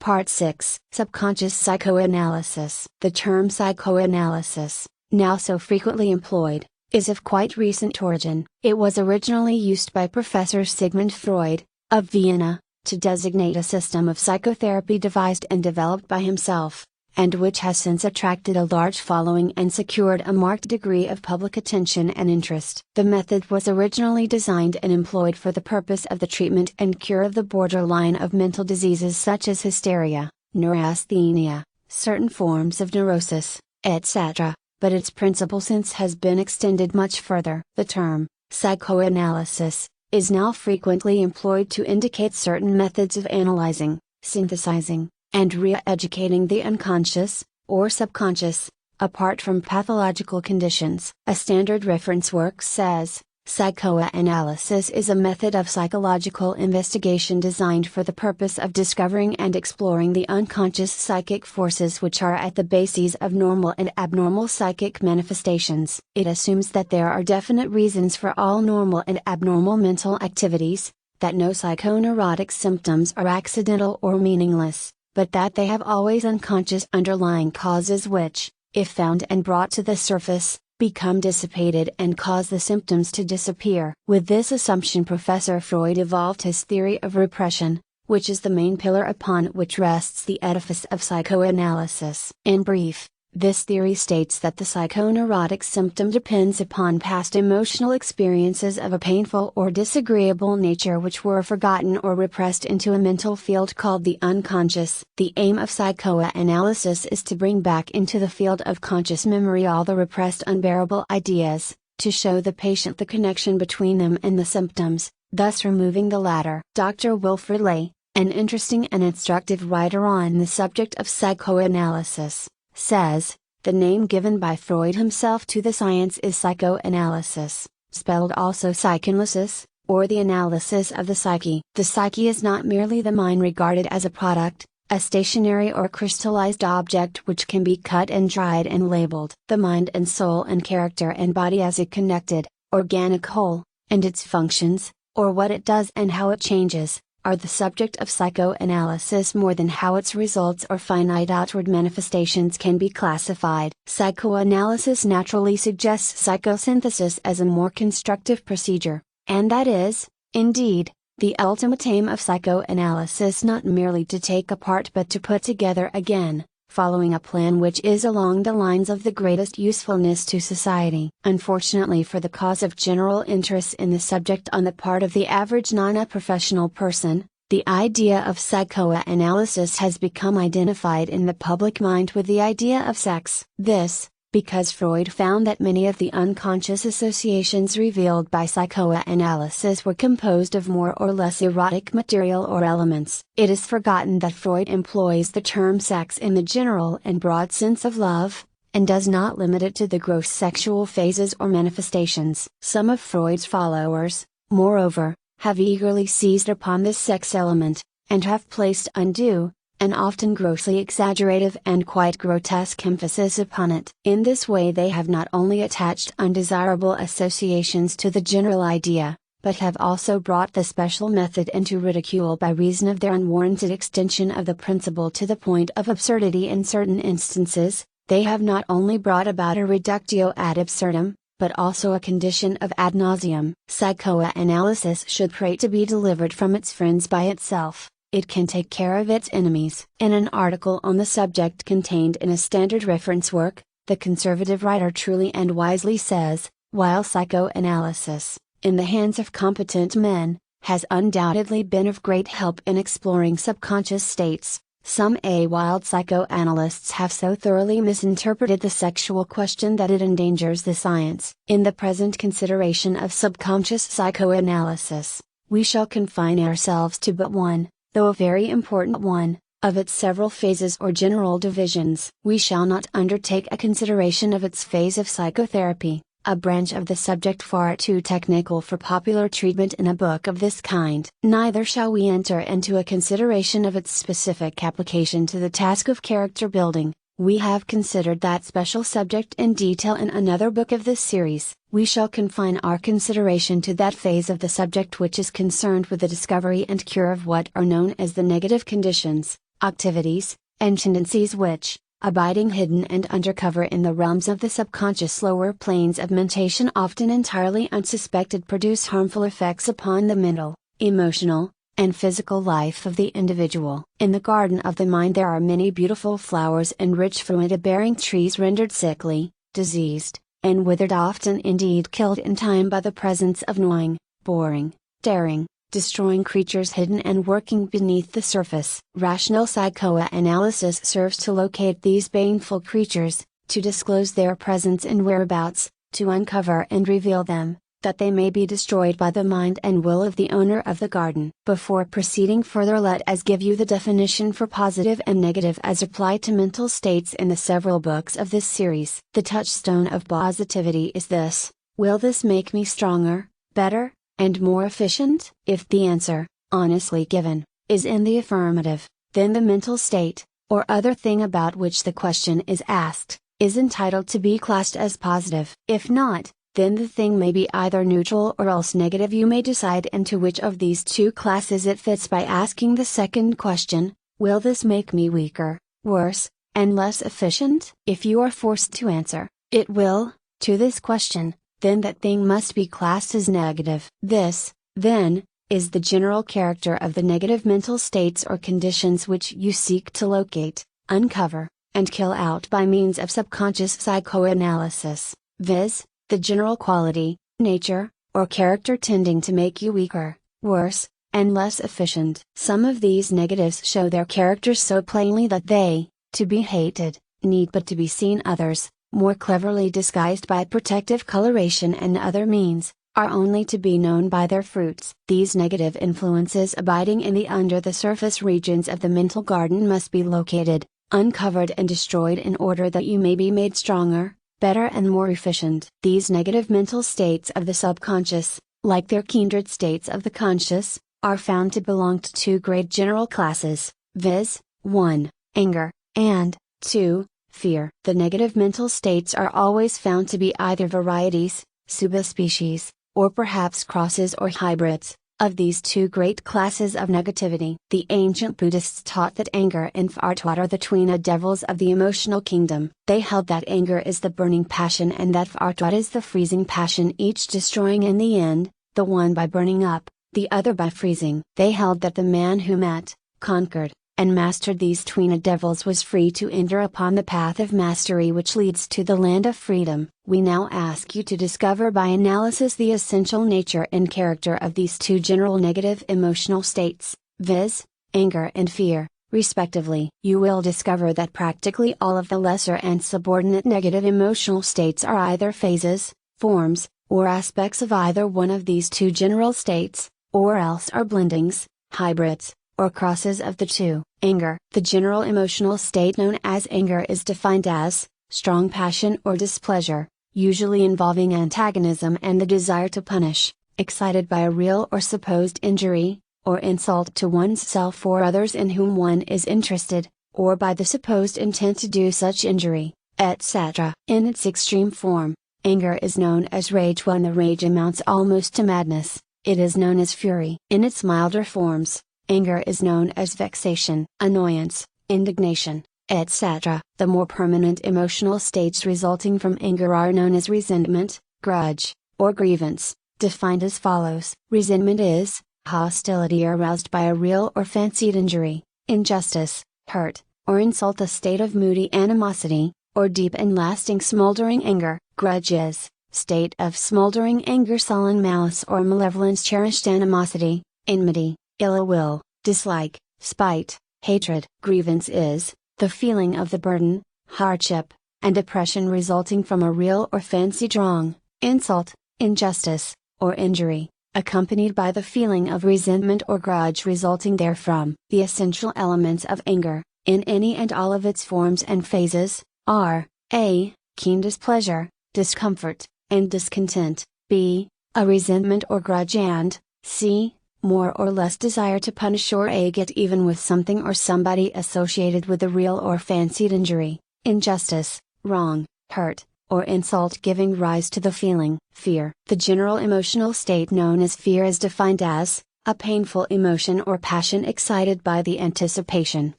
Part 6. Subconscious Psychoanalysis. The term psychoanalysis, now so frequently employed, is of quite recent origin. It was originally used by Professor Sigmund Freud, of Vienna, to designate a system of psychotherapy devised and developed by himself, and which has since attracted a large following and secured a marked degree of public attention and interest. The method was originally designed and employed for the purpose of the treatment and cure of the borderline of mental diseases such as hysteria, neurasthenia, certain forms of neurosis, etc., but its principle since has been extended much further. The term, psychoanalysis, is now frequently employed to indicate certain methods of analyzing, synthesizing, and re-educating the unconscious, or subconscious, apart from pathological conditions. A standard reference work says, psychoanalysis is a method of psychological investigation designed for the purpose of discovering and exploring the unconscious psychic forces which are at the bases of normal and abnormal psychic manifestations. It assumes that there are definite reasons for all normal and abnormal mental activities, that no psychoneurotic symptoms are accidental or meaningless, but that they have always unconscious underlying causes which, if found and brought to the surface, become dissipated and cause the symptoms to disappear. With this assumption, Professor Freud evolved his theory of repression, which is the main pillar upon which rests the edifice of psychoanalysis. In brief, this theory states that the psychoneurotic symptom depends upon past emotional experiences of a painful or disagreeable nature which were forgotten or repressed into a mental field called the unconscious. The aim of psychoanalysis is to bring back into the field of conscious memory all the repressed unbearable ideas, to show the patient the connection between them and the symptoms, thus removing the latter. Dr. Wilfrid Ley, an interesting and instructive writer on the subject of psychoanalysis, says, the name given by Freud himself to the science is psychoanalysis, spelled also psychanalysis, or the analysis of the psyche. The psyche is not merely the mind regarded as a product, a stationary or crystallized object which can be cut and dried and labeled. The mind and soul and character and body as a connected, organic whole, and its functions, or what it does and how it changes, are the subject of psychoanalysis more than how its results or finite outward manifestations can be classified. Psychoanalysis naturally suggests psychosynthesis as a more constructive procedure, and that is, indeed, the ultimate aim of psychoanalysis, not merely to take apart but to put together again, following a plan which is along the lines of the greatest usefulness to society. Unfortunately for the cause of general interest in the subject on the part of the average non-professional person, the idea of psychoanalysis has become identified in the public mind with the idea of sex. This, because Freud found that many of the unconscious associations revealed by psychoanalysis were composed of more or less erotic material or elements. It is forgotten that Freud employs the term sex in the general and broad sense of love, and does not limit it to the gross sexual phases or manifestations. Some of Freud's followers, moreover, have eagerly seized upon this sex element, and have placed undue, and often grossly exaggerative and quite grotesque emphasis upon it. In this way they have not only attached undesirable associations to the general idea, but have also brought the special method into ridicule by reason of their unwarranted extension of the principle to the point of absurdity in certain instances. They have not only brought about a reductio ad absurdum, but also a condition of ad nauseam. Psychoanalysis should pray to be delivered from its friends by itself. It can take care of its enemies. In an article on the subject contained in a standard reference work, the conservative writer truly and wisely says, while psychoanalysis, in the hands of competent men, has undoubtedly been of great help in exploring subconscious states, some wild psychoanalysts have so thoroughly misinterpreted the sexual question that it endangers the science. In the present consideration of subconscious psychoanalysis, we shall confine ourselves to but one, though a very important one, of its several phases or general divisions. We shall not undertake a consideration of its phase of psychotherapy, a branch of the subject far too technical for popular treatment in a book of this kind. Neither shall we enter into a consideration of its specific application to the task of character building. We have considered that special subject in detail in another book of this series. We shall confine our consideration to that phase of the subject which is concerned with the discovery and cure of what are known as the negative conditions, activities, and tendencies which, abiding hidden and undercover in the realms of the subconscious lower planes of mentation often entirely unsuspected, produce harmful effects upon the mental, emotional, and physical life of the individual. In the garden of the mind there are many beautiful flowers and rich fruit-bearing trees rendered sickly, diseased, and withered, often indeed killed in time by the presence of gnawing, boring, daring, destroying creatures hidden and working beneath the surface. Rational psychoanalysis serves to locate these baneful creatures, to disclose their presence and whereabouts, to uncover and reveal them, that they may be destroyed by the mind and will of the owner of the garden. Before proceeding further, let us give you the definition for positive and negative as applied to mental states in the several books of this series. The touchstone of positivity is this: will this make me stronger, better, and more efficient? If the answer, honestly given, is in the affirmative, then the mental state, or other thing about which the question is asked, is entitled to be classed as positive. If not, then the thing may be either neutral or else negative. You may decide into which of these two classes it fits by asking the second question: will this make me weaker, worse, and less efficient? If you are forced to answer, it will, to this question, then that thing must be classed as negative. This, then, is the general character of the negative mental states or conditions which you seek to locate, uncover, and kill out by means of subconscious psychoanalysis, viz., the general quality, nature, or character tending to make you weaker, worse, and less efficient. Some of these negatives show their characters so plainly that they, to be hated, need but to be seen. Others, more cleverly disguised by protective coloration and other means, are only to be known by their fruits. These negative influences abiding in the under the surface regions of the mental garden must be located, uncovered and destroyed in order that you may be made stronger, better and more efficient. These negative mental states of the subconscious, like their kindred states of the conscious, are found to belong to two great general classes, viz., 1. Anger, and 2. Fear. The negative mental states are always found to be either varieties, subspecies, or perhaps crosses or hybrids, of these two great classes of negativity. The ancient Buddhists taught that anger and Vartwat are the twin devils of the emotional kingdom. They held that anger is the burning passion and that Vartwat is the freezing passion, each destroying in the end, the one by burning up, the other by freezing. They held that the man who met, conquered, and mastered these twin devils was free to enter upon the path of mastery which leads to the land of freedom. We now ask you to discover by analysis the essential nature and character of these two general negative emotional states, viz., anger and fear, respectively. You will discover that practically all of the lesser and subordinate negative emotional states are either phases, forms, or aspects of either one of these two general states, or else are blendings, hybrids, or crosses of the two. Anger. The general emotional state known as anger is defined as strong passion or displeasure, usually involving antagonism and the desire to punish, excited by a real or supposed injury, or insult to one's self or others in whom one is interested, or by the supposed intent to do such injury, etc. In its extreme form, anger is known as rage when the rage amounts almost to madness. It is known as fury. In its milder forms, anger is known as vexation, annoyance, indignation, etc. The more permanent emotional states resulting from anger are known as resentment, grudge, or grievance, defined as follows. Resentment is hostility aroused by a real or fancied injury, injustice, hurt, or insult, a state of moody animosity, or deep and lasting smoldering anger. Grudge is state of smoldering anger, sullen malice or malevolence, cherished animosity, enmity, ill will, dislike, spite, hatred. Grievance is the feeling of the burden, hardship, and oppression resulting from a real or fancied wrong, insult, injustice, or injury, accompanied by the feeling of resentment or grudge resulting therefrom. The essential elements of anger, in any and all of its forms and phases, are a. Keen displeasure, discomfort, and discontent, b. A resentment or grudge, and c. More or less desire to punish or get even with something or somebody associated with a real or fancied injury, injustice, wrong, hurt, or insult giving rise to the feeling. Fear. The general emotional state known as fear is defined as a painful emotion or passion excited by the anticipation,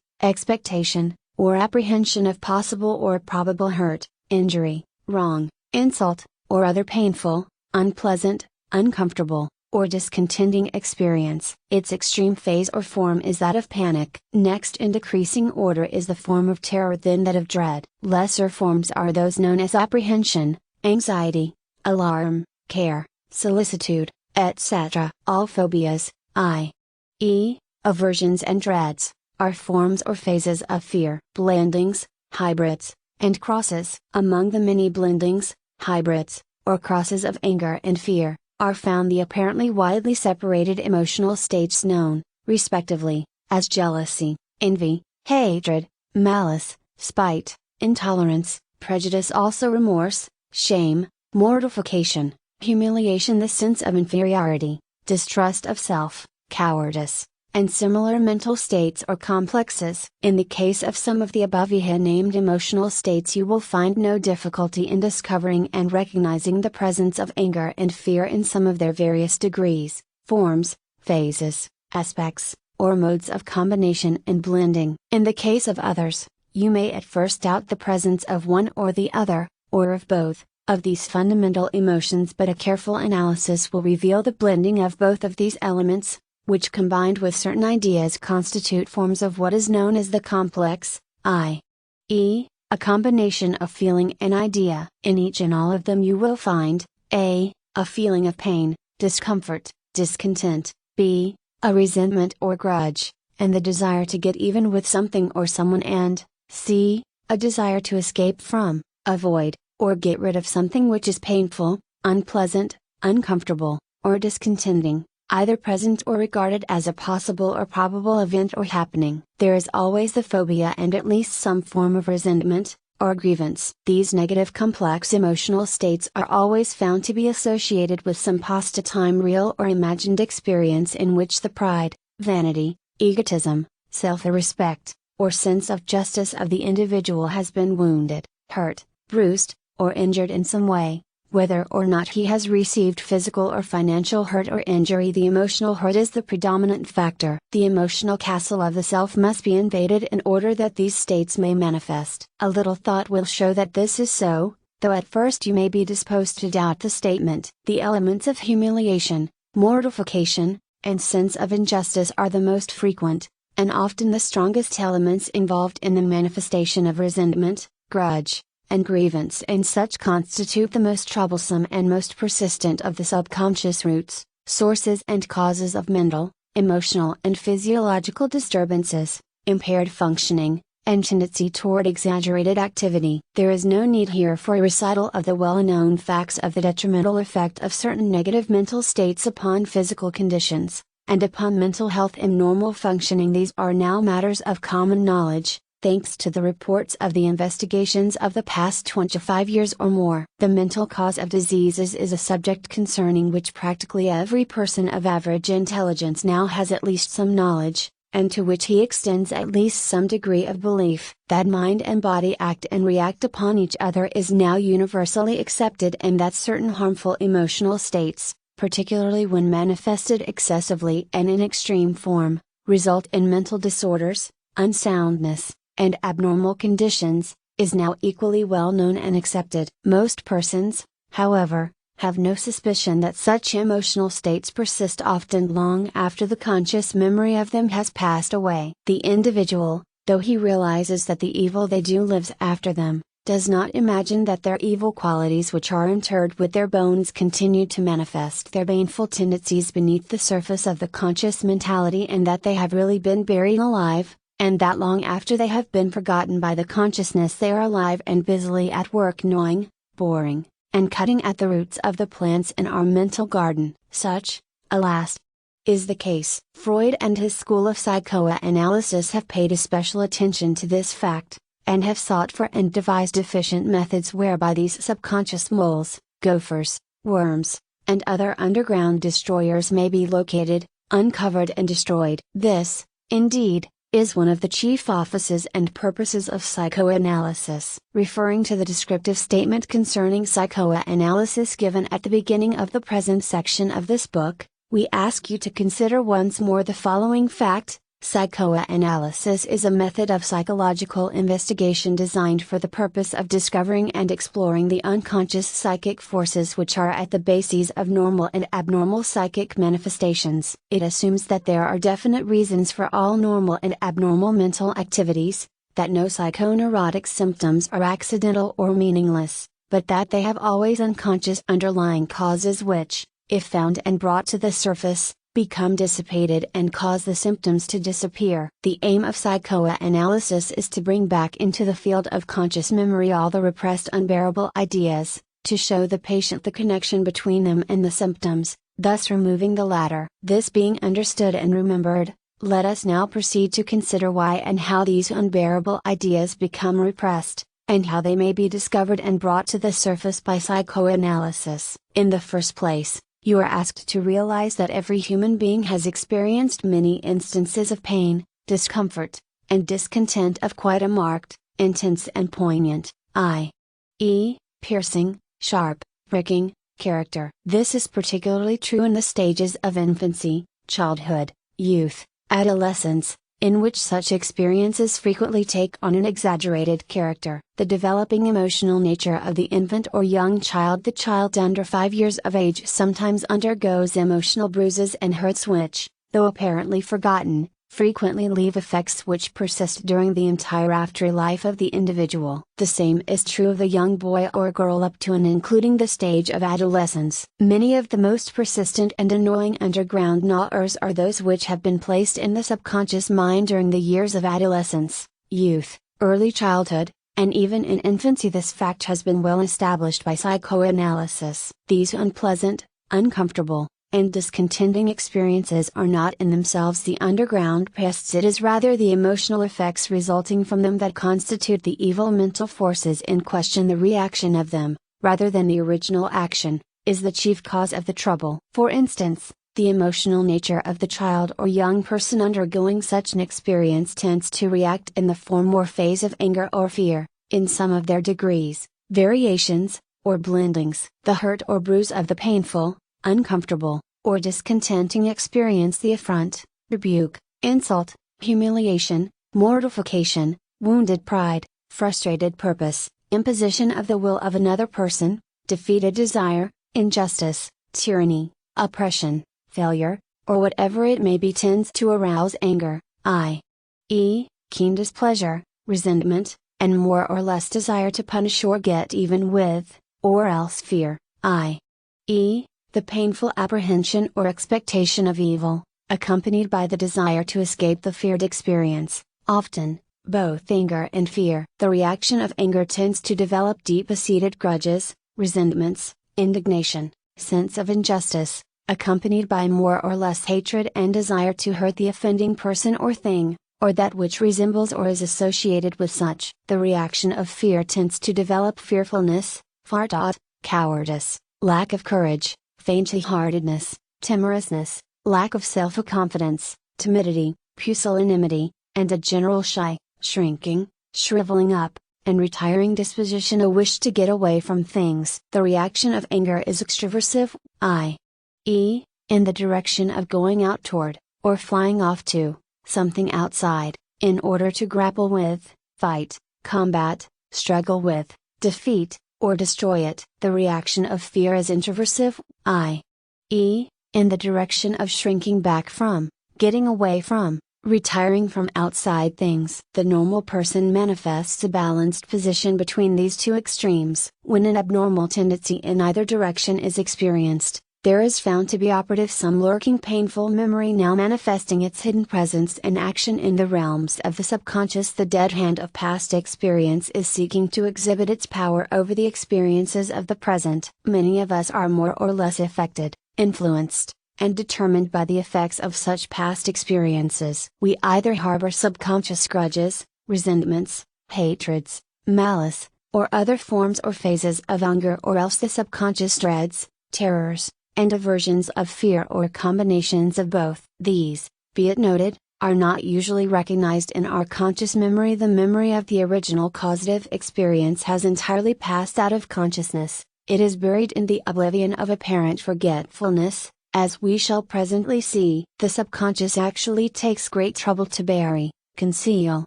expectation, or apprehension of possible or probable hurt, injury, wrong, insult, or other painful, unpleasant, uncomfortable, or discontenting experience. Its extreme phase or form is that of panic. Next in decreasing order is the form of terror, then that of dread. Lesser forms are those known as apprehension, anxiety, alarm, care, solicitude, etc. All phobias, i.e., aversions and dreads, are forms or phases of fear. Blendings, hybrids, and crosses. Among the many blendings, hybrids, or crosses of anger and fear, are found the apparently widely separated emotional states known, respectively, as jealousy, envy, hatred, malice, spite, intolerance, prejudice, also remorse, shame, mortification, humiliation, the sense of inferiority, distrust of self, cowardice, and similar mental states or complexes. In the case of some of the above named emotional states, you will find no difficulty in discovering and recognizing the presence of anger and fear in some of their various degrees, forms, phases, aspects, or modes of combination and blending. In the case of others, you may at first doubt the presence of one or the other, or of both, of these fundamental emotions, but a careful analysis will reveal the blending of both of these elements, which combined with certain ideas constitute forms of what is known as the complex, i.e., a combination of feeling and idea. In each and all of them you will find, a feeling of pain, discomfort, discontent, b, a resentment or grudge, and the desire to get even with something or someone, and c, a desire to escape from, avoid, or get rid of something which is painful, unpleasant, uncomfortable, or discontenting, either present or regarded as a possible or probable event or happening. There is always the phobia and at least some form of resentment, or grievance. These negative complex emotional states are always found to be associated with some past time, real or imagined experience in which the pride, vanity, egotism, self-respect, or sense of justice of the individual has been wounded, hurt, bruised, or injured in some way. Whether or not he has received physical or financial hurt or injury, the emotional hurt is the predominant factor. The emotional castle of the self must be invaded in order that these states may manifest. A little thought will show that this is so, though at first you may be disposed to doubt the statement. The elements of humiliation, mortification, and sense of injustice are the most frequent, and often the strongest elements involved in the manifestation of resentment, grudge, and grievance, and such constitute the most troublesome and most persistent of the subconscious roots, sources and causes of mental, emotional and physiological disturbances, impaired functioning, and tendency toward exaggerated activity. There is no need here for a recital of the well-known facts of the detrimental effect of certain negative mental states upon physical conditions, and upon mental health and normal functioning. These are now matters of common knowledge, thanks to the reports of the investigations of the past 25 years or more. The mental cause of diseases is a subject concerning which practically every person of average intelligence now has at least some knowledge, and to which he extends at least some degree of belief. That mind and body act and react upon each other is now universally accepted, and that certain harmful emotional states, particularly when manifested excessively and in extreme form, result in mental disorders, unsoundness, and abnormal conditions, is now equally well known and accepted. Most persons, however, have no suspicion that such emotional states persist often long after the conscious memory of them has passed away. The individual, though he realizes that the evil they do lives after them, does not imagine that their evil qualities which are interred with their bones continue to manifest their baneful tendencies beneath the surface of the conscious mentality, and that they have really been buried alive, and that long after they have been forgotten by the consciousness they are alive and busily at work gnawing, boring, and cutting at the roots of the plants in our mental garden. Such, alas, is the case. Freud and his school of psychoanalysis have paid especial attention to this fact, and have sought for and devised efficient methods whereby these subconscious moles, gophers, worms, and other underground destroyers may be located, uncovered and destroyed. This, indeed, is one of the chief offices and purposes of psychoanalysis. Referring to the descriptive statement concerning psychoanalysis given at the beginning of the present section of this book, we ask you to consider once more the following fact: Psychoanalysis is a method of psychological investigation designed for the purpose of discovering and exploring the unconscious psychic forces which are at the bases of normal and abnormal psychic manifestations. It assumes that there are definite reasons for all normal and abnormal mental activities, that no psychoneurotic symptoms are accidental or meaningless, but that they have always unconscious underlying causes which, if found and brought to the surface, become dissipated and cause the symptoms to disappear. The aim of psychoanalysis is to bring back into the field of conscious memory all the repressed unbearable ideas, to show the patient the connection between them and the symptoms, thus removing the latter. This being understood and remembered, let us now proceed to consider why and how these unbearable ideas become repressed, and how they may be discovered and brought to the surface by psychoanalysis. In the first place, you are asked to realize that every human being has experienced many instances of pain, discomfort, and discontent of quite a marked, intense and poignant, i.e., piercing, sharp, pricking, character. This is particularly true in the stages of infancy, childhood, youth, adolescence, in which such experiences frequently take on an exaggerated character. The developing emotional nature of the infant or young child. The child under 5 years of age sometimes undergoes emotional bruises and hurts which, though apparently forgotten, frequently leave effects which persist during the entire afterlife of the individual. The same is true of the young boy or girl up to and including the stage of adolescence. Many of the most persistent and annoying underground gnawers are those which have been placed in the subconscious mind during the years of adolescence, youth, early childhood, and even in infancy. This fact has been well established by psychoanalysis. These unpleasant, uncomfortable, and discontenting experiences are not in themselves the underground pests. It is rather the emotional effects resulting from them that constitute the evil mental forces in question. The reaction of them, rather than the original action, is the chief cause of the trouble. For instance, the emotional nature of the child or young person undergoing such an experience tends to react in the form or phase of anger or fear, in some of their degrees, variations, or blendings. The hurt or bruise of the painful, uncomfortable, or discontenting experience, the affront, rebuke, insult, humiliation, mortification, wounded pride, frustrated purpose, imposition of the will of another person, defeated desire, injustice, tyranny, oppression, failure, or whatever it may be, tends to arouse anger, i.e., keen displeasure, resentment, and more or less desire to punish or get even with, or else fear, i.e., the painful apprehension or expectation of evil, accompanied by the desire to escape the feared experience, often, both anger and fear. The reaction of anger tends to develop deep-seated grudges, resentments, indignation, sense of injustice, accompanied by more or less hatred and desire to hurt the offending person or thing, or that which resembles or is associated with such. The reaction of fear tends to develop fearfulness, fardad, cowardice, lack of courage, faint-heartedness, timorousness, lack of self-confidence, timidity, pusillanimity, and a general shy, shrinking, shriveling up, and retiring disposition, a wish to get away from things. The reaction of anger is extroversive, i.e., in the direction of going out toward, or flying off to, something outside, in order to grapple with, fight, combat, struggle with, defeat, or destroy it. The reaction of fear is introversive, i.e., in the direction of shrinking back from, getting away from, retiring from outside things. The normal person manifests a balanced position between these two extremes. When an abnormal tendency in either direction is experienced, there is found to be operative some lurking painful memory now manifesting its hidden presence and action in the realms of the subconscious. The dead hand of past experience is seeking to exhibit its power over the experiences of the present. Many of us are more or less affected, influenced, and determined by the effects of such past experiences. We either harbor subconscious grudges, resentments, hatreds, malice, or other forms or phases of anger, or else the subconscious dreads, terrors, and aversions of fear, or combinations of both. These, be it noted, are not usually recognized in our conscious memory. The memory of the original causative experience has entirely passed out of consciousness. It is buried in the oblivion of apparent forgetfulness, As we shall presently see, the subconscious actually takes great trouble to bury, conceal,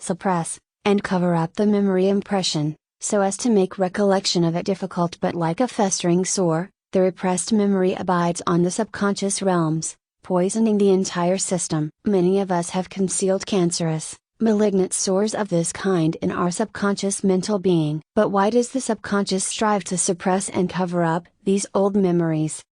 suppress, and cover up the memory impression, so as to make recollection of it difficult. But like a festering sore, the repressed memory abides on the subconscious realms, poisoning the entire system. Many of us have concealed cancerous, malignant sores of this kind in our subconscious mental being. But why does the subconscious strive to suppress and cover up these old memories?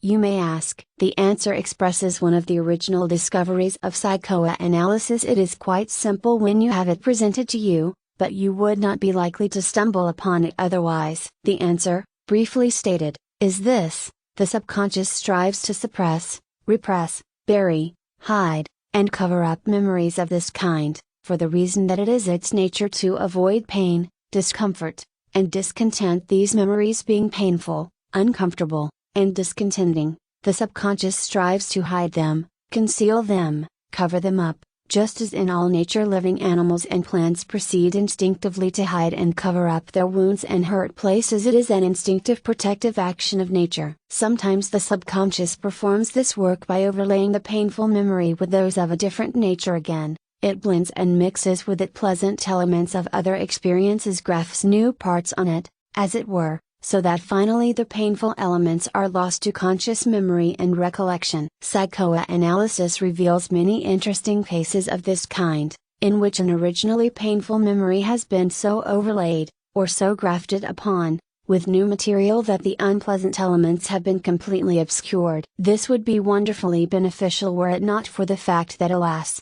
You may ask. The answer expresses one of the original discoveries of psychoanalysis. It is quite simple when you have it presented to you, but you would not be likely to stumble upon it otherwise. The answer, briefly stated, is this: the subconscious strives to suppress, repress, bury, hide, and cover up memories of this kind, for the reason that it is its nature to avoid pain, discomfort, and discontent. These memories being painful, uncomfortable, and discontenting, the subconscious strives to hide them, conceal them, cover them up, just as in all nature living animals and plants proceed instinctively to hide and cover up their wounds and hurt places. It is an instinctive protective action of nature. Sometimes the subconscious performs this work by overlaying the painful memory with those of a different nature. Again, it blends and mixes with it pleasant elements of other experiences, grafts new parts on it, as it were, so that finally the painful elements are lost to conscious memory and recollection. Psychoanalysis reveals many interesting cases of this kind, in which an originally painful memory has been so overlaid, or so grafted upon, with new material that the unpleasant elements have been completely obscured. This would be wonderfully beneficial were it not for the fact that, alas,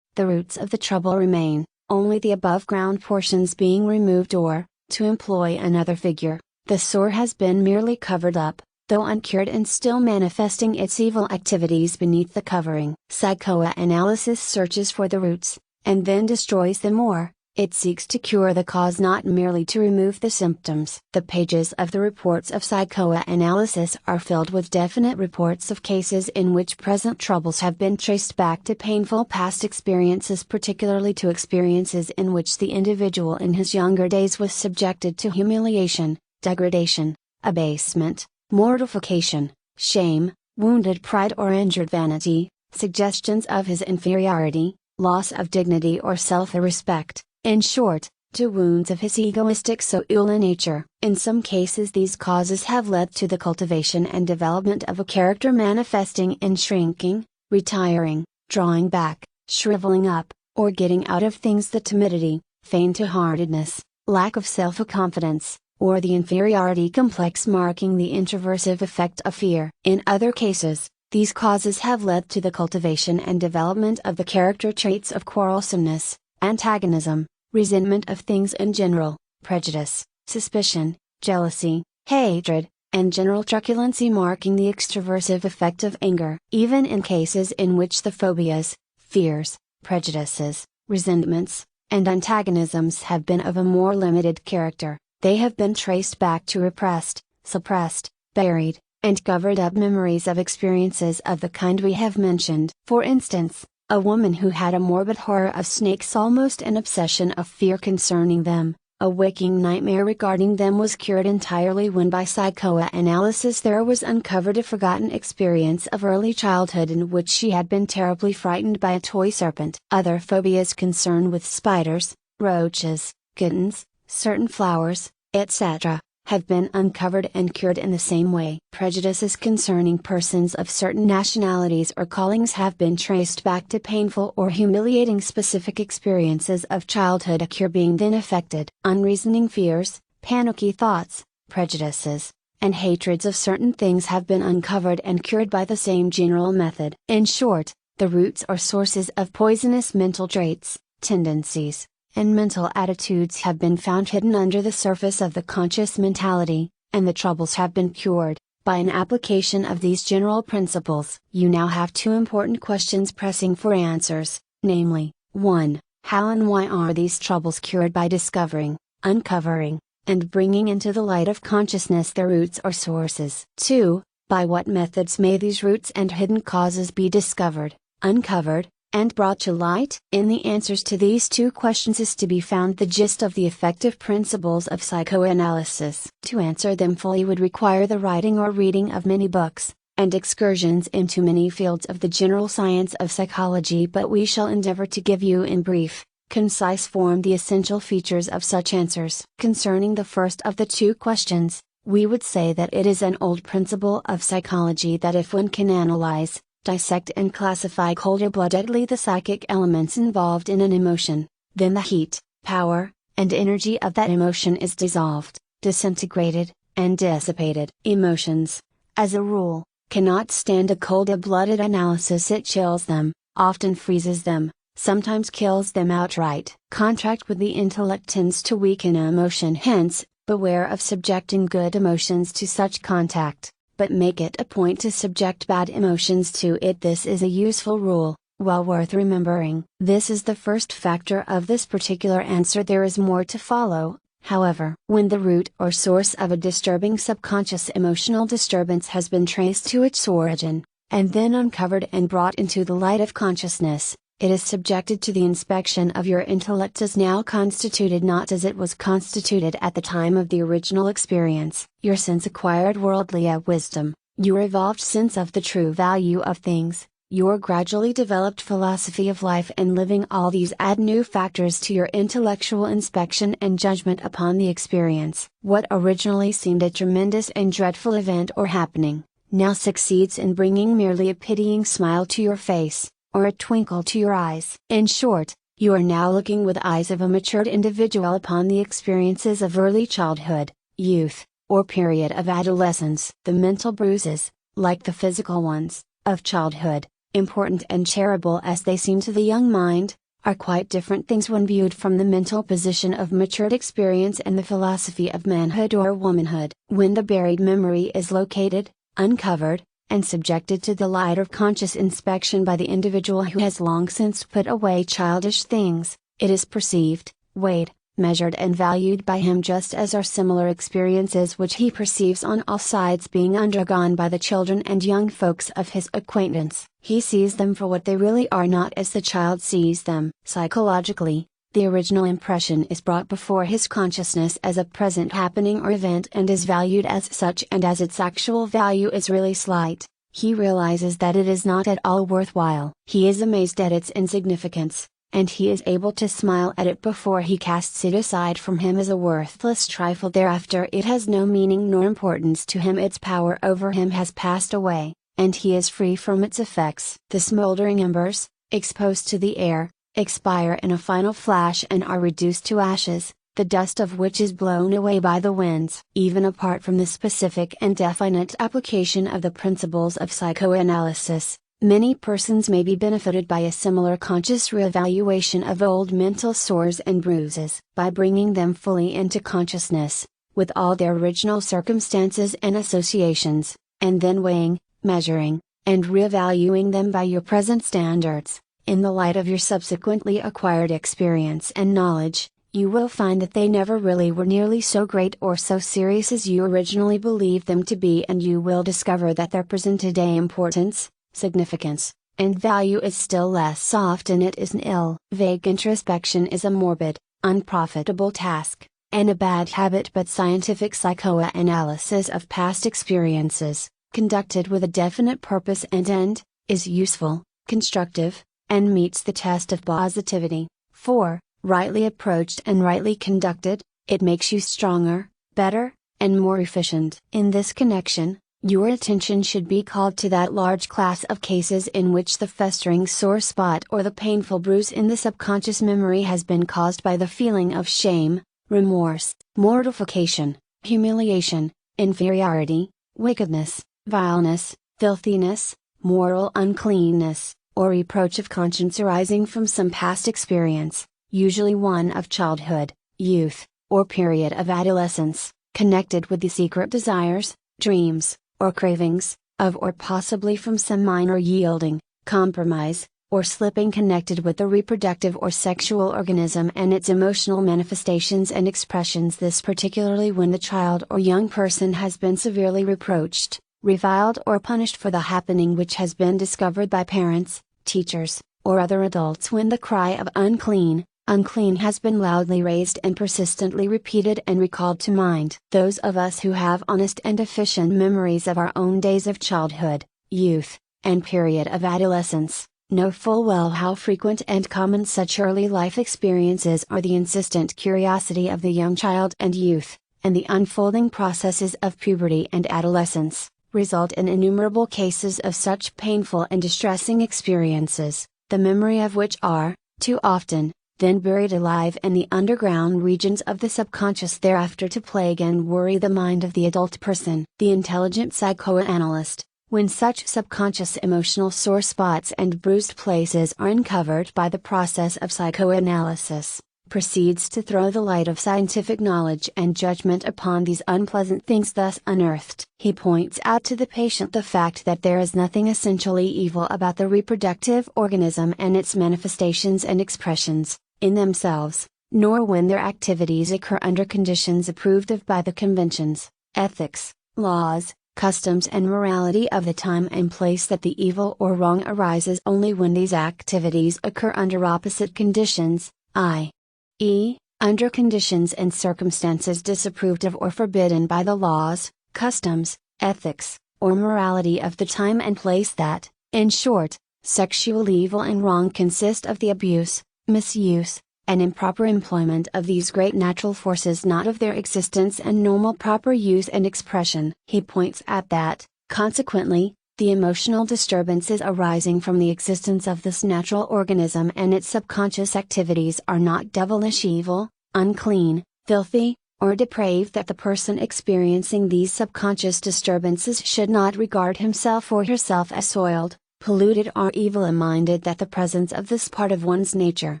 the roots of the trouble remain, only the above ground portions being removed, or, to employ another figure, the sore has been merely covered up, though uncured and still manifesting its evil activities beneath the covering. Psychoanalysis searches for the roots, and then destroys them, or, it seeks to cure the cause, not merely to remove the symptoms. The pages of the reports of psychoanalysis are filled with definite reports of cases in which present troubles have been traced back to painful past experiences, particularly to experiences in which the individual in his younger days was subjected to humiliation, degradation, abasement, mortification, shame, wounded pride or injured vanity, suggestions of his inferiority, loss of dignity or self-respect, in short, to wounds of his egoistic so ill a nature. In some cases these causes have led to the cultivation and development of a character manifesting in shrinking, retiring, drawing back, shriveling up, or getting out of things the timidity, faint-heartedness, lack of self-confidence, or the inferiority complex marking the introversive effect of fear. In other cases, these causes have led to the cultivation and development of the character traits of quarrelsomeness, antagonism, resentment of things in general, prejudice, suspicion, jealousy, hatred, and general truculency, marking the extroversive effect of anger. Even in cases in which the phobias, fears, prejudices, resentments, and antagonisms have been of a more limited character, they have been traced back to repressed, suppressed, buried, and covered up memories of experiences of the kind we have mentioned. For instance, a woman who had a morbid horror of snakes, almost an obsession of fear concerning them, a waking nightmare regarding them, was cured entirely when by psychoanalysis there was uncovered a forgotten experience of early childhood in which she had been terribly frightened by a toy serpent. Other phobias concern with spiders, roaches, kittens, certain flowers, etc., have been uncovered and cured in the same way. Prejudices concerning persons of certain nationalities or callings have been traced back to painful or humiliating specific experiences of childhood, a cure being then effected. Unreasoning fears, panicky thoughts, prejudices, and hatreds of certain things have been uncovered and cured by the same general method. In short, the roots or sources of poisonous mental traits, tendencies, and mental attitudes have been found hidden under the surface of the conscious mentality, and the troubles have been cured, by an application of these general principles. You now have two important questions pressing for answers, namely, 1. How and why are these troubles cured? By discovering, uncovering, and bringing into the light of consciousness their roots or sources. 2. By what methods may these roots and hidden causes be discovered, uncovered, and brought to light? In the answers to these two questions is to be found the gist of the effective principles of psychoanalysis. To answer them fully would require the writing or reading of many books, and excursions into many fields of the general science of psychology, but we shall endeavor to give you in brief, concise form the essential features of such answers. Concerning the first of the two questions, we would say that it is an old principle of psychology that if one can analyze, dissect and classify cold-bloodedly the psychic elements involved in an emotion, then the heat, power, and energy of that emotion is dissolved, disintegrated, and dissipated. Emotions, as a rule, cannot stand a cold-blooded analysis. It chills them, often freezes them, sometimes kills them outright. Contact with the intellect tends to weaken emotion, hence, beware of subjecting good emotions to such contact, but make it a point to subject bad emotions to it. This is a useful rule, well worth remembering. This is the first factor of this particular answer. There is more to follow, however. When the root or source of a disturbing subconscious emotional disturbance has been traced to its origin, and then uncovered and brought into the light of consciousness, it is subjected to the inspection of your intellect as now constituted, not as it was constituted at the time of the original experience. Your since acquired worldly wisdom, your evolved sense of the true value of things, your gradually developed philosophy of life and living, all these add new factors to your intellectual inspection and judgment upon the experience. What originally seemed a tremendous and dreadful event or happening, now succeeds in bringing merely a pitying smile to your face, or a twinkle to your eyes. In short, you are now looking with eyes of a matured individual upon the experiences of early childhood, youth, or period of adolescence. The mental bruises, like the physical ones, of childhood, important and charitable as they seem to the young mind, are quite different things when viewed from the mental position of matured experience and the philosophy of manhood or womanhood. When the buried memory is located, uncovered, and subjected to the light of conscious inspection by the individual who has long since put away childish things, it is perceived, weighed, measured and valued by him just as are similar experiences which he perceives on all sides being undergone by the children and young folks of his acquaintance. He sees them for what they really are, not as the child sees them. Psychologically, the original impression is brought before his consciousness as a present happening or event and is valued as such, and as its actual value is really slight, he realizes that it is not at all worthwhile. He is amazed at its insignificance, and he is able to smile at it before he casts it aside from him as a worthless trifle. Thereafter it has no meaning nor importance to him. Its power over him has passed away, and he is free from its effects. The smoldering embers, exposed to the air, expire in a final flash and are reduced to ashes, the dust of which is blown away by the winds. Even apart from the specific and definite application of the principles of psychoanalysis, many persons may be benefited by a similar conscious reevaluation of old mental sores and bruises. By bringing them fully into consciousness, with all their original circumstances and associations, and then weighing, measuring, and reevaluating them by your present standards, in the light of your subsequently acquired experience and knowledge, you will find that they never really were nearly so great or so serious as you originally believed them to be, and you will discover that their present-day importance, significance, and value is still less often it is an ill. Vague introspection is a morbid, unprofitable task, and a bad habit, but scientific psychoanalysis of past experiences, conducted with a definite purpose and end, is useful, constructive, and meets the test of positivity. For, rightly approached and rightly conducted, it makes you stronger, better, and more efficient. In this connection, your attention should be called to that large class of cases in which the festering sore spot or the painful bruise in the subconscious memory has been caused by the feeling of shame, remorse, mortification, humiliation, inferiority, wickedness, vileness, filthiness, moral uncleanness, or reproach of conscience arising from some past experience, usually one of childhood, youth, or period of adolescence, connected with the secret desires, dreams, or cravings, of or possibly from some minor yielding, compromise, or slipping connected with the reproductive or sexual organism and its emotional manifestations and expressions. This particularly when the child or young person has been severely reproached, reviled or punished for the happening which has been discovered by parents, teachers, or other adults, when the cry of unclean, unclean has been loudly raised and persistently repeated and recalled to mind. Those of us who have honest and efficient memories of our own days of childhood, youth, and period of adolescence, know full well how frequent and common such early life experiences are. The insistent curiosity of the young child and youth, and the unfolding processes of puberty and adolescence, result in innumerable cases of such painful and distressing experiences, the memory of which are, too often, then buried alive in the underground regions of the subconscious, thereafter to plague and worry the mind of the adult person. The intelligent psychoanalyst, when such subconscious emotional sore spots and bruised places are uncovered by the process of psychoanalysis, proceeds to throw the light of scientific knowledge and judgment upon these unpleasant things thus unearthed. He points out to the patient the fact that there is nothing essentially evil about the reproductive organism and its manifestations and expressions, in themselves, nor when their activities occur under conditions approved of by the conventions, ethics, laws, customs and morality of the time and place. That the evil or wrong arises only when these activities occur under opposite conditions, i.e., under conditions and circumstances disapproved of or forbidden by the laws, customs, ethics, or morality of the time and place. That, in short, sexual evil and wrong consist of the abuse, misuse, and improper employment of these great natural forces, not of their existence and normal proper use and expression. He points out that, consequently, the emotional disturbances arising from the existence of this natural organism and its subconscious activities are not devilish evil, unclean, filthy, or depraved. That the person experiencing these subconscious disturbances should not regard himself or herself as soiled, polluted, or evil-minded. That the presence of this part of one's nature,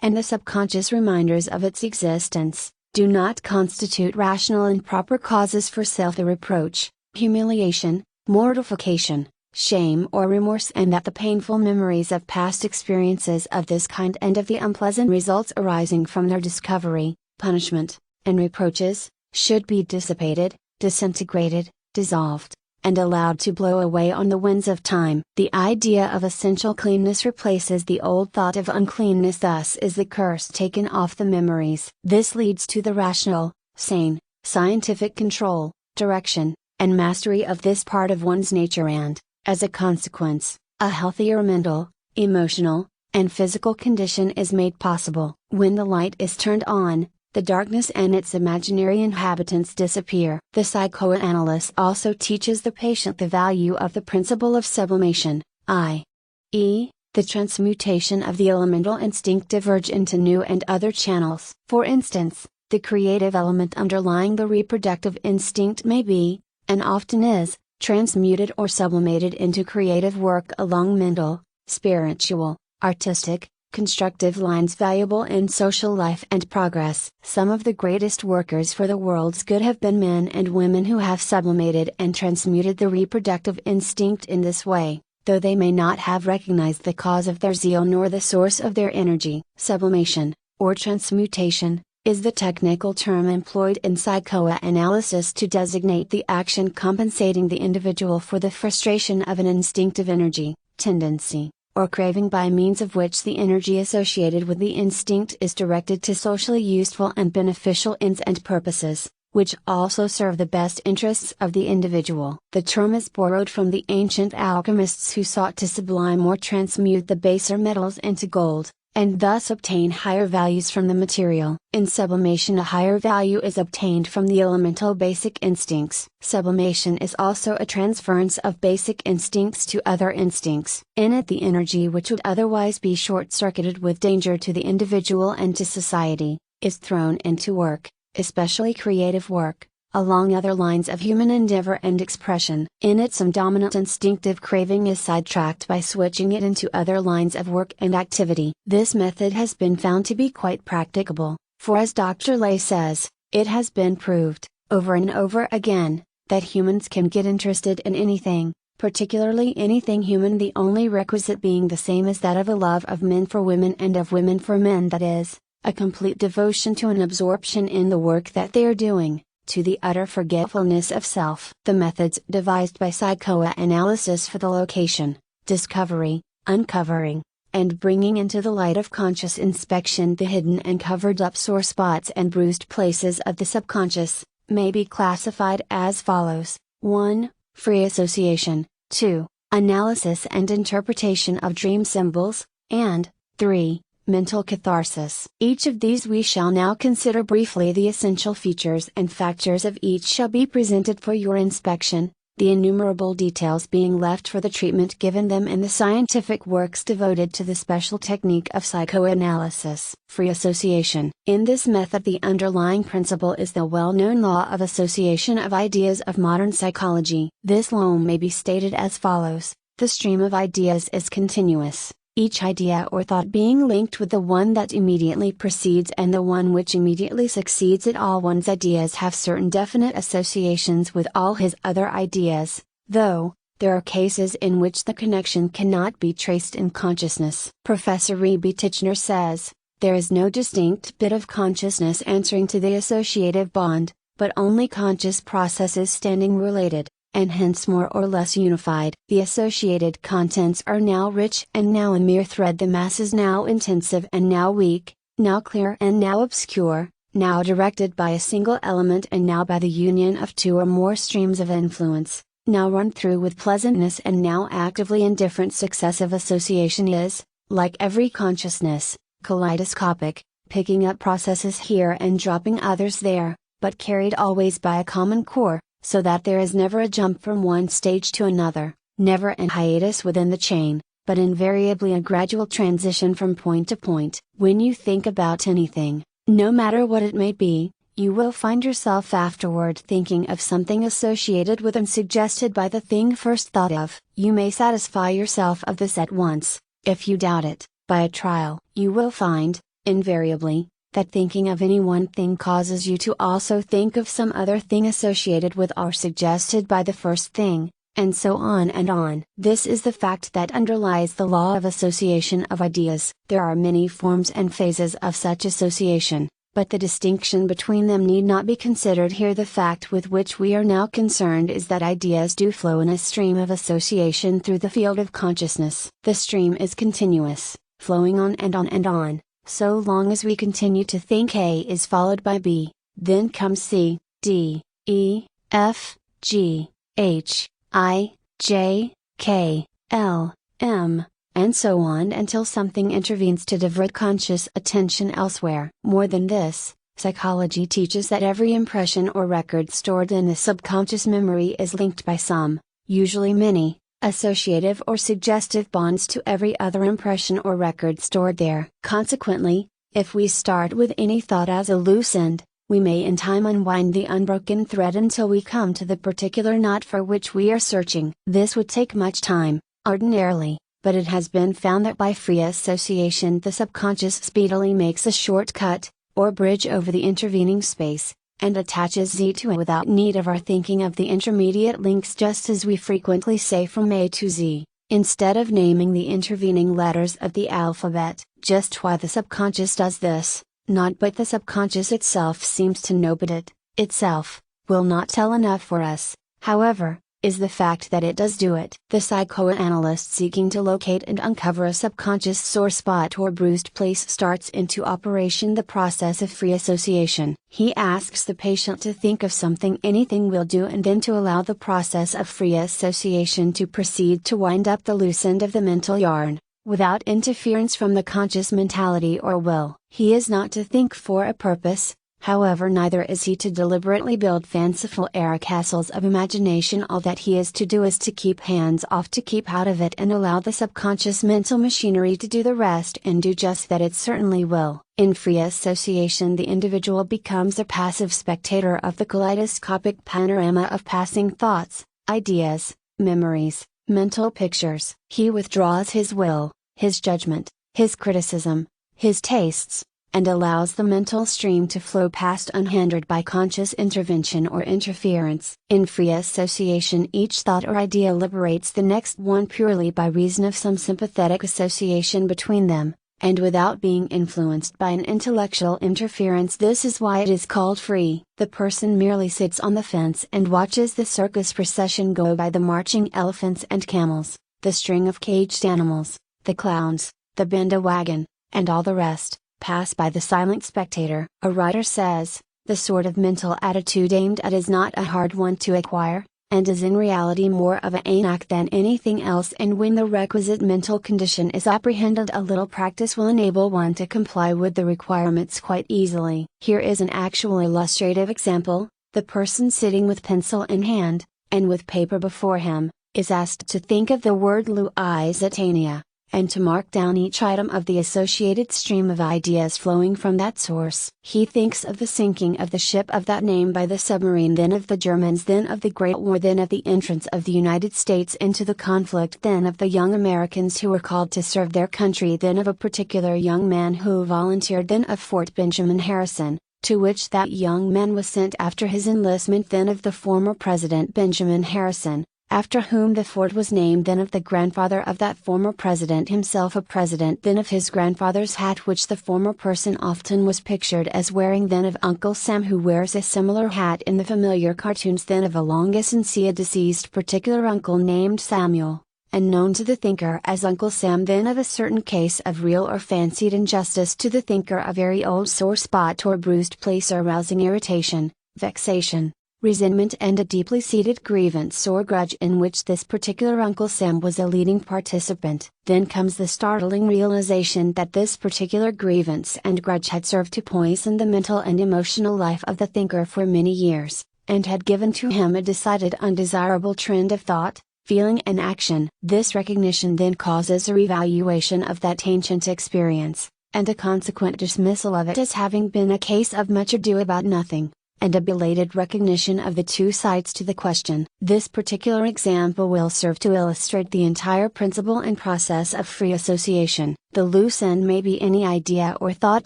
and the subconscious reminders of its existence, do not constitute rational and proper causes for self-reproach, humiliation, mortification, shame or remorse, and that the painful memories of past experiences of this kind and of the unpleasant results arising from their discovery, punishment, and reproaches, should be dissipated, disintegrated, dissolved, and allowed to blow away on the winds of time. The idea of essential cleanness replaces the old thought of uncleanness. Thus is the curse taken off the memories. This leads to the rational, sane, scientific control, direction, and mastery of this part of one's nature, and, as a consequence, a healthier mental, emotional, and physical condition is made possible. When the light is turned on, the darkness and its imaginary inhabitants disappear. The psychoanalyst also teaches the patient the value of the principle of sublimation, i.e., the transmutation of the elemental instinctive urge into new and other channels. For instance, the creative element underlying the reproductive instinct may be, and often is, transmuted or sublimated into creative work along mental, spiritual, artistic, constructive lines valuable in social life and progress. Some of the greatest workers for the world's good have been men and women who have sublimated and transmuted the reproductive instinct in this way, though they may not have recognized the cause of their zeal nor the source of their energy. Sublimation, or transmutation, is the technical term employed in psychoanalysis to designate the action compensating the individual for the frustration of an instinctive energy, tendency, or craving, by means of which the energy associated with the instinct is directed to socially useful and beneficial ends and purposes, which also serve the best interests of the individual. The term is borrowed from the ancient alchemists who sought to sublime or transmute the baser metals into gold, and thus obtain higher values from the material. In sublimation, a higher value is obtained from the elemental basic instincts. Sublimation is also a transference of basic instincts to other instincts. In it, the energy which would otherwise be short-circuited with danger to the individual and to society, is thrown into work, especially creative work, along other lines of human endeavor and expression. In it, some dominant instinctive craving is sidetracked by switching it into other lines of work and activity. This method has been found to be quite practicable, for as Dr. Lay says, it has been proved, over and over again, that humans can get interested in anything, particularly anything human, the only requisite being the same as that of a love of men for women and of women for men, that is, a complete devotion to an absorption in the work that they are doing, to the utter forgetfulness of self. The methods devised by psychoanalysis for the location, discovery, uncovering, and bringing into the light of conscious inspection the hidden and covered up sore spots and bruised places of the subconscious, may be classified as follows: 1. Free association, 2. Analysis and interpretation of dream symbols, and 3. Mental catharsis. Each of these we shall now consider briefly. The essential features and factors of each shall be presented for your inspection, the innumerable details being left for the treatment given them in the scientific works devoted to the special technique of psychoanalysis. Free association. In this method, the underlying principle is the well-known law of association of ideas of modern psychology. This law may be stated as follows: the stream of ideas is continuous, each idea or thought being linked with the one that immediately precedes and the one which immediately succeeds it. All one's ideas have certain definite associations with all his other ideas, though there are cases in which the connection cannot be traced in consciousness. Professor Reby Titchener says, there is no distinct bit of consciousness answering to the associative bond, but only conscious processes standing related, and hence more or less unified. The associated contents are now rich and now a mere thread, the mass is now intensive and now weak, now clear and now obscure, now directed by a single element and now by the union of two or more streams of influence, now run through with pleasantness and now actively indifferent. Successive association is, like every consciousness, kaleidoscopic, picking up processes here and dropping others there, but carried always by a common core, so that there is never a jump from one stage to another, never an hiatus within the chain, but invariably a gradual transition from point to point. When you think about anything, no matter what it may be, you will find yourself afterward thinking of something associated with and suggested by the thing first thought of. You may satisfy yourself of this at once. If you doubt it, by a trial, you will find, invariably, that thinking of any one thing causes you to also think of some other thing associated with or suggested by the first thing, and so on and on. This is the fact that underlies the law of association of ideas. There are many forms and phases of such association, but the distinction between them need not be considered here. The fact with which we are now concerned is that ideas do flow in a stream of association through the field of consciousness. The stream is continuous, flowing on and on and on. So long as we continue to think A is followed by B, then comes C, D, E, F, G, H, I, J, K, L, M, and so on until something intervenes to divert conscious attention elsewhere. More than this, psychology teaches that every impression or record stored in the subconscious memory is linked by some, usually many, associative or suggestive bonds to every other impression or record stored there. Consequently, if we start with any thought as a loose end, we may in time unwind the unbroken thread until we come to the particular knot for which we are searching. This would take much time, ordinarily, but it has been found that by free association the subconscious speedily makes a shortcut, or bridge over the intervening space, and attaches Z to it without need of our thinking of the intermediate links, just as we frequently say from A to Z, instead of naming the intervening letters of the alphabet. Just why the subconscious does this, not but the subconscious itself seems to know, but it, itself, will not tell enough for us, however, is the fact that it does do it. The psychoanalyst seeking to locate and uncover a subconscious sore spot or bruised place starts into operation the process of free association. He asks the patient to think of something anything will do and then to allow the process of free association to proceed to wind up the loose end of the mental yarn, without interference from the conscious mentality or will. He is not to think for a purpose, however, neither is he to deliberately build fanciful air castles of imagination. All that he is to do is to keep hands off, to keep out of it, and allow the subconscious mental machinery to do the rest, and do just that it certainly will. In free association the individual becomes a passive spectator of the kaleidoscopic panorama of passing thoughts, ideas, memories, mental pictures. He withdraws his will, his judgment, his criticism, his tastes, and allows the mental stream to flow past unhindered by conscious intervention or interference. In free association each thought or idea liberates the next one purely by reason of some sympathetic association between them, and without being influenced by an intellectual interference. This is why it is called free. The person merely sits on the fence and watches the circus procession go by, the marching elephants and camels, the string of caged animals, the clowns, the Benda wagon, and all the rest, pass by the silent spectator. A writer says, the sort of mental attitude aimed at is not a hard one to acquire, and is in reality more of an act than anything else, and when the requisite mental condition is apprehended, a little practice will enable one to comply with the requirements quite easily. Here is an actual illustrative example. The person sitting with pencil in hand, and with paper before him, is asked to think of the word Lusitania, and to mark down each item of the associated stream of ideas flowing from that source. He thinks of the sinking of the ship of that name by the submarine, then of the Germans, then of the Great War, then of the entrance of the United States into the conflict, then of the young Americans who were called to serve their country, then of a particular young man who volunteered, then of Fort Benjamin Harrison, to which that young man was sent after his enlistment, then of the former President Benjamin Harrison, after whom the fort was named, then of the grandfather of that former president, himself a president, then of his grandfather's hat which the former person often was pictured as wearing, then of Uncle Sam who wears a similar hat in the familiar cartoons, then of a long since deceased particular uncle named Samuel, and known to the thinker as Uncle Sam, then of a certain case of real or fancied injustice to the thinker, a very old sore spot or bruised place arousing irritation, vexation, resentment, and a deeply seated grievance or grudge in which this particular Uncle Sam was a leading participant. Then comes the startling realization that this particular grievance and grudge had served to poison the mental and emotional life of the thinker for many years, and had given to him a decided undesirable trend of thought, feeling, and action. This recognition then causes a revaluation of that ancient experience, and a consequent dismissal of it as having been a case of much ado about nothing, and a belated recognition of the two sides to the question. This particular example will serve to illustrate the entire principle and process of free association. The loose end may be any idea or thought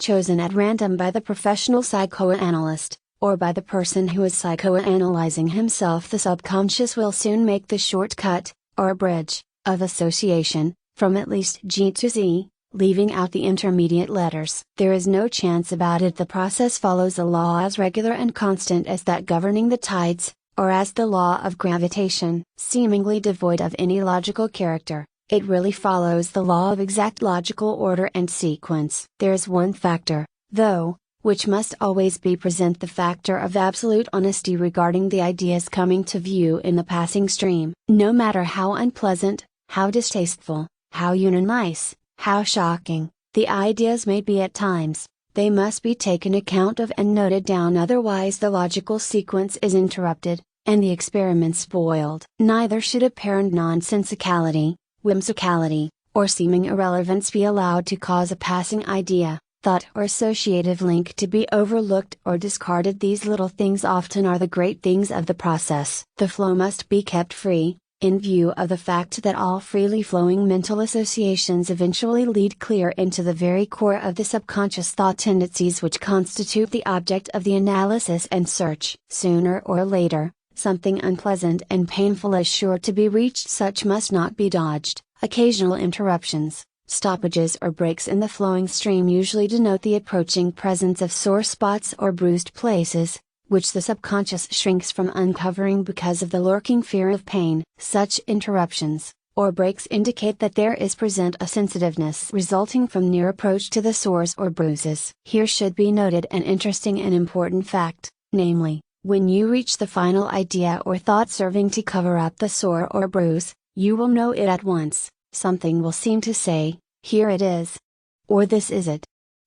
chosen at random by the professional psychoanalyst, or by the person who is psychoanalyzing himself. The subconscious will soon make the shortcut, or bridge, of association, from at least G to Z, leaving out the intermediate letters. There is no chance about it. The process follows a law as regular and constant as that governing the tides, or as the law of gravitation. Seemingly devoid of any logical character, it really follows the law of exact logical order and sequence. There is one factor, though, which must always be present, the factor of absolute honesty regarding the ideas coming to view in the passing stream. No matter how unpleasant, how distasteful, how unnice, how shocking, the ideas may be at times, they must be taken account of and noted down, otherwise the logical sequence is interrupted, and the experiment spoiled. Neither should apparent nonsensicality, whimsicality, or seeming irrelevance be allowed to cause a passing idea, thought, or associative link to be overlooked or discarded. These little things often are the great things of the process. The flow must be kept free, in view of the fact that all freely flowing mental associations eventually lead clear into the very core of the subconscious thought tendencies which constitute the object of the analysis and search. Sooner or later, something unpleasant and painful is sure to be reached. Such must not be dodged. Occasional interruptions, stoppages, or breaks in the flowing stream usually denote the approaching presence of sore spots or bruised places, which the subconscious shrinks from uncovering because of the lurking fear of pain. Such interruptions, or breaks, indicate that there is present a sensitiveness resulting from near approach to the sores or bruises. Here should be noted an interesting and important fact, namely, when you reach the final idea or thought serving to cover up the sore or bruise, you will know it at once. Something will seem to say, "Here it is," or "This is it."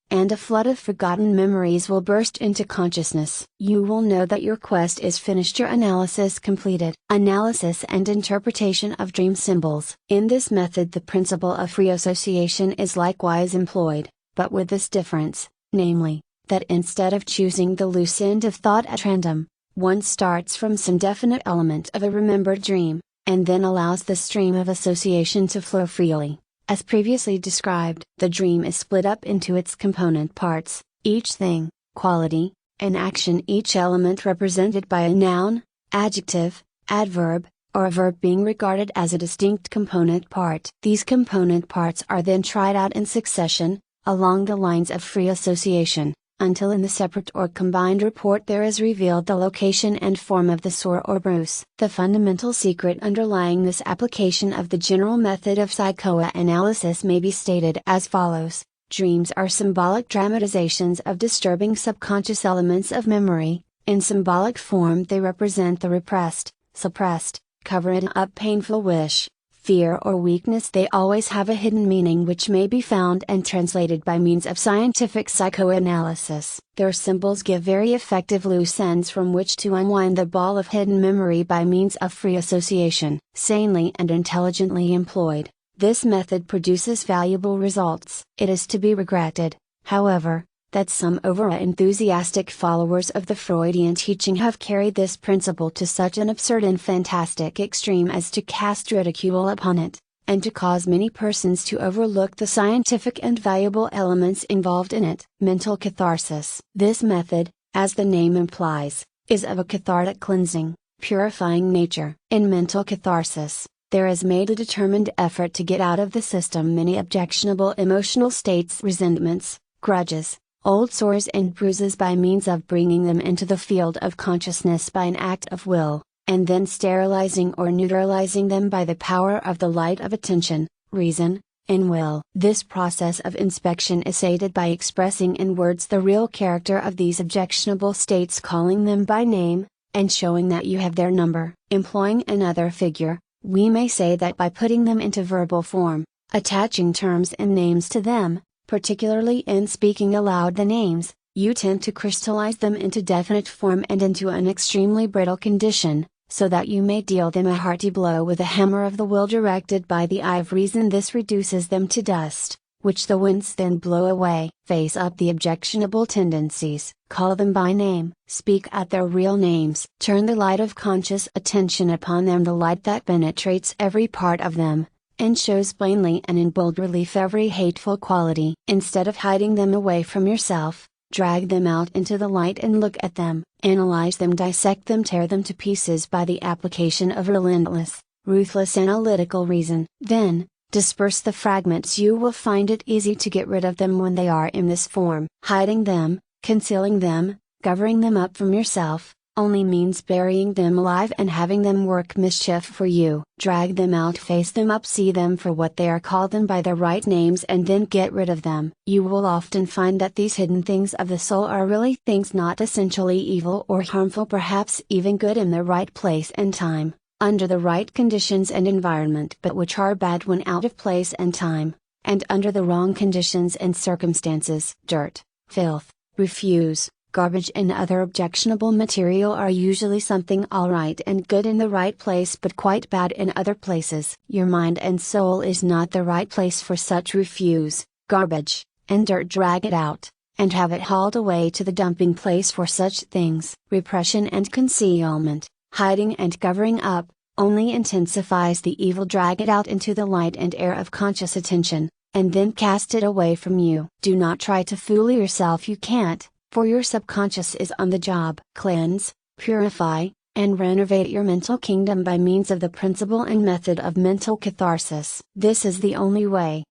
And a flood of forgotten memories will burst into consciousness. You will know that your quest is finished, your analysis completed. Analysis and interpretation of dream symbols. In this method the principle of free association is likewise employed, but with this difference, namely, that instead of choosing the loose end of thought at random, one starts from some definite element of a remembered dream, and then allows the stream of association to flow freely. As previously described, the dream is split up into its component parts, each thing, quality, and action, each element represented by a noun, adjective, adverb, or a verb being regarded as a distinct component part. These component parts are then tried out in succession, along the lines of free association, until in the separate or combined report there is revealed the location and form of the sore or bruise. The fundamental secret underlying this application of the general method of psychoanalysis may be stated as follows. Dreams are symbolic dramatizations of disturbing subconscious elements of memory. In symbolic form they represent the repressed, suppressed, covered up painful wish, fear or weakness. They always have a hidden meaning which may be found and translated by means of scientific psychoanalysis. Their symbols give very effective loose ends from which to unwind the ball of hidden memory by means of free association. Sanely and intelligently employed, this method produces valuable results. It is to be regretted, however, that some over-enthusiastic followers of the Freudian teaching have carried this principle to such an absurd and fantastic extreme as to cast ridicule upon it, and to cause many persons to overlook the scientific and valuable elements involved in it. Mental catharsis. This method, as the name implies, is of a cathartic cleansing, purifying nature. In mental catharsis, there is made a determined effort to get out of the system many objectionable emotional states, resentments, grudges, old sores and bruises by means of bringing them into the field of consciousness by an act of will, and then sterilizing or neutralizing them by the power of the light of attention, reason, and will. This process of inspection is aided by expressing in words the real character of these objectionable states, calling them by name, and showing that you have their number. Employing another figure, we may say that by putting them into verbal form, attaching terms and names to them, particularly in speaking aloud the names, you tend to crystallize them into definite form and into an extremely brittle condition, so that you may deal them a hearty blow with the hammer of the will directed by the eye of reason. This reduces them to dust, which the winds then blow away. Face up the objectionable tendencies, call them by name, speak at their real names. Turn the light of conscious attention upon them, the light that penetrates every part of them, and shows plainly and in bold relief every hateful quality. Instead of hiding them away from yourself, drag them out into the light and look at them, analyze them, dissect them, tear them to pieces by the application of relentless, ruthless analytical reason. Then, disperse the fragments. You will find it easy to get rid of them when they are in this form. Hiding them, concealing them, covering them up from yourself, only means burying them alive and having them work mischief for you. Drag them out, face them up, see them for what they are, call them by their right names, and then get rid of them. You will often find that these hidden things of the soul are really things not essentially evil or harmful, perhaps even good in the right place and time, under the right conditions and environment, but which are bad when out of place and time, and under the wrong conditions and circumstances. Dirt, filth, refuse, garbage and other objectionable material are usually something alright and good in the right place but quite bad in other places. Your mind and soul is not the right place for such refuse, garbage, and dirt. Drag it out, and have it hauled away to the dumping place for such things. Repression and concealment, hiding and covering up, only intensifies the evil. Drag it out into the light and air of conscious attention, and then cast it away from you. Do not try to fool yourself, you can't, for your subconscious is on the job. Cleanse, purify, and renovate your mental kingdom by means of the principle and method of mental catharsis. This is the only way,